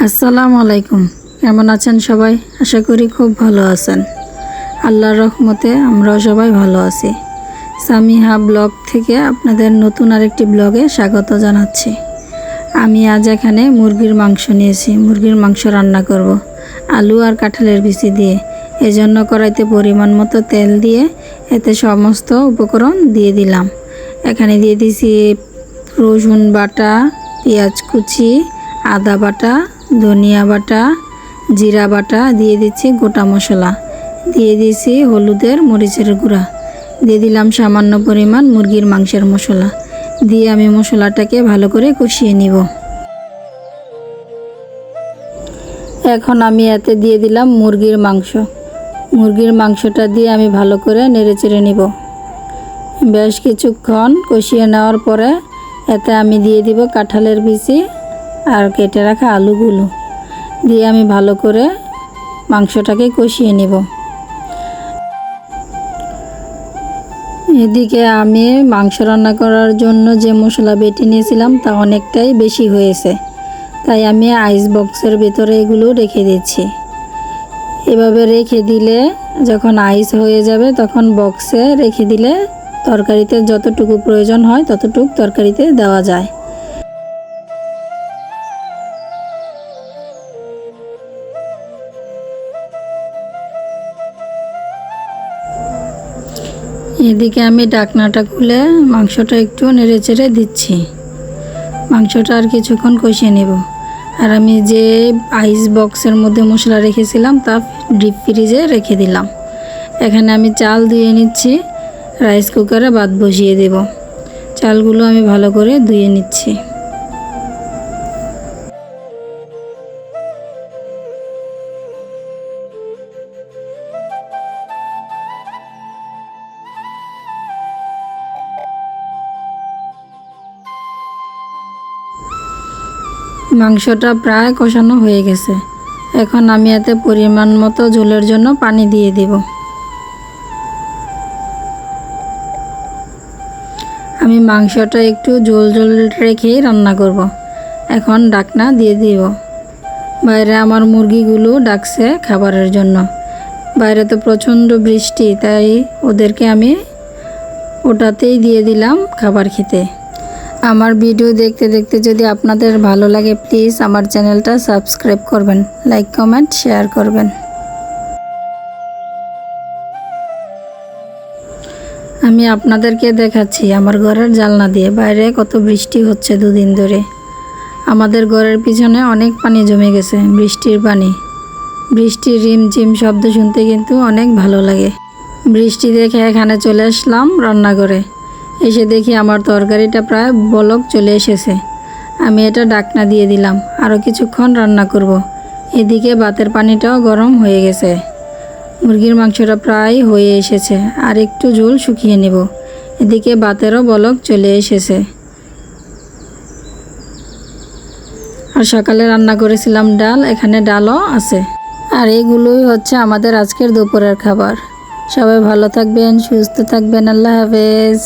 আসসালামু আলাইকুম। কেমন আছেন সবাই? আশা করি খুব ভালো আছেন। আল্লাহর রহমতে আমরাও সবাই ভালো আছি। সামিহা ব্লগ থেকে আপনাদের নতুন আরেকটি ব্লগে স্বাগত জানাচ্ছি। আমি আজ এখানে মুরগির মাংস নিয়েছি। মুরগির মাংস রান্না করব আলু আর কাঁঠালের বিচি দিয়ে। এজন্য কড়াইতে পরিমাণ মতো তেল দিয়ে এতে সমস্ত উপকরণ দিয়ে দিলাম। এখানে দিয়ে দিয়েছি রসুন বাটা, পেঁয়াজ কুচি, আদা বাটা, ধনিয়া বাটা, জিরা বাটা, দিয়ে দিচ্ছি গোটা মশলা, দিয়ে দিয়েছি হলুদের মরিচের গুঁড়া, দিয়ে দিলাম সামান্য পরিমাণ মুরগির মাংসের মশলা, দিয়ে আমি মশলাটাকে ভালো করে কষিয়ে নিব। এখন আমি এতে দিয়ে দিলাম মুরগির মাংস। মুরগির মাংসটা দিয়ে আমি ভালো করে নেড়েচেড়ে নিব। বেশ কিছুক্ষণ কষিয়ে নেওয়ার পরে এতে আমি দিয়ে দিব কাঁঠালের বিচি আর কেটে রাখা আলুগুলো, দিয়ে আমি ভালো করে মাংসটাকে কষিয়ে নিব। এদিকে আমি মাংস রান্না করার জন্য যে মশলা বেটে নিয়েছিলাম তা অনেকটাই বেশি হয়েছে, তাই আমি আইস বক্সের ভিতরে এগুলো রেখে দিচ্ছি। এভাবে রেখে দিলে যখন আইস হয়ে যাবে তখন বক্সে রেখে দিলে তরকারিতে যতটুকু প্রয়োজন হয় ততটুকু তরকারিতে দেওয়া যায়। এদিকে আমি ঢাকনাটা খুলে মাংসটা একটু নেড়েচেড়ে দিচ্ছি। মাংসটা আর কিছুক্ষণ কষিয়ে নেব। আর আমি যে আইস বক্সের মধ্যে মশলা রেখেছিলাম তা ডিপ ফ্রিজে রেখে দিলাম। এখানে আমি চাল ধুয়ে নিচ্ছি, রাইস কুকারে ভাত বসিয়ে দেব। চালগুলো আমি ভালো করে ধুয়ে নিচ্ছি। মাংসটা প্রায় কষানো হয়ে গেছে। এখন আমি এতে পরিমাণ মতো ঝোলের জন্য পানি দিয়ে দিব। আমি মাংসটা একটু ঝোল ঝোল রেখেই রান্না করব। এখন ঢাকনা দিয়ে দিব। বাইরে আমার মুরগিগুলো ডাকছে খাবারের জন্য। বাইরে তো প্রচণ্ড বৃষ্টি, তাই ওদেরকে আমি ওটাতেই দিয়ে দিলাম খাবার খেতে। আমার ভিডিও দেখতে দেখতে যদি আপনাদের ভালো লাগে প্লিজ আমার চ্যানেলটা সাবস্ক্রাইব করবেন, লাইক কমেন্ট শেয়ার করবেন। আমি আপনাদেরকে দেখাচ্ছি আমার ঘরের জানলা দিয়ে বাইরে কত বৃষ্টি হচ্ছে দুদিন ধরে। আমাদের ঘরের পিছনে অনেক পানি জমে গেছে, বৃষ্টির পানি। বৃষ্টির রিমঝিম শব্দ শুনতে কিন্তু অনেক ভালো লাগে। বৃষ্টি দেখে এখানে চলে আসলাম রান্নাঘরে। এসে দেখি আমার তরকারিটা প্রায় বলক চলে এসেছে। আমি এটা ঢাকনা দিয়ে দিলাম, আরও কিছুক্ষণ রান্না করব। এদিকে ভাতের পানিটাও গরম হয়ে গেছে। মুরগির মাংসটা প্রায় হয়ে এসেছে, আর একটু ঝোল শুকিয়ে নেব। এদিকে ভাতেরও বলক চলে এসেছে। আর সকালে রান্না করেছিলাম ডাল, এখানে ডালও আছে। আর এগুলোই হচ্ছে আমাদের আজকের দুপুরের খাবার। সবাই ভালো থাকবেন, সুস্থ থাকবেন। আল্লাহ হাফেজ।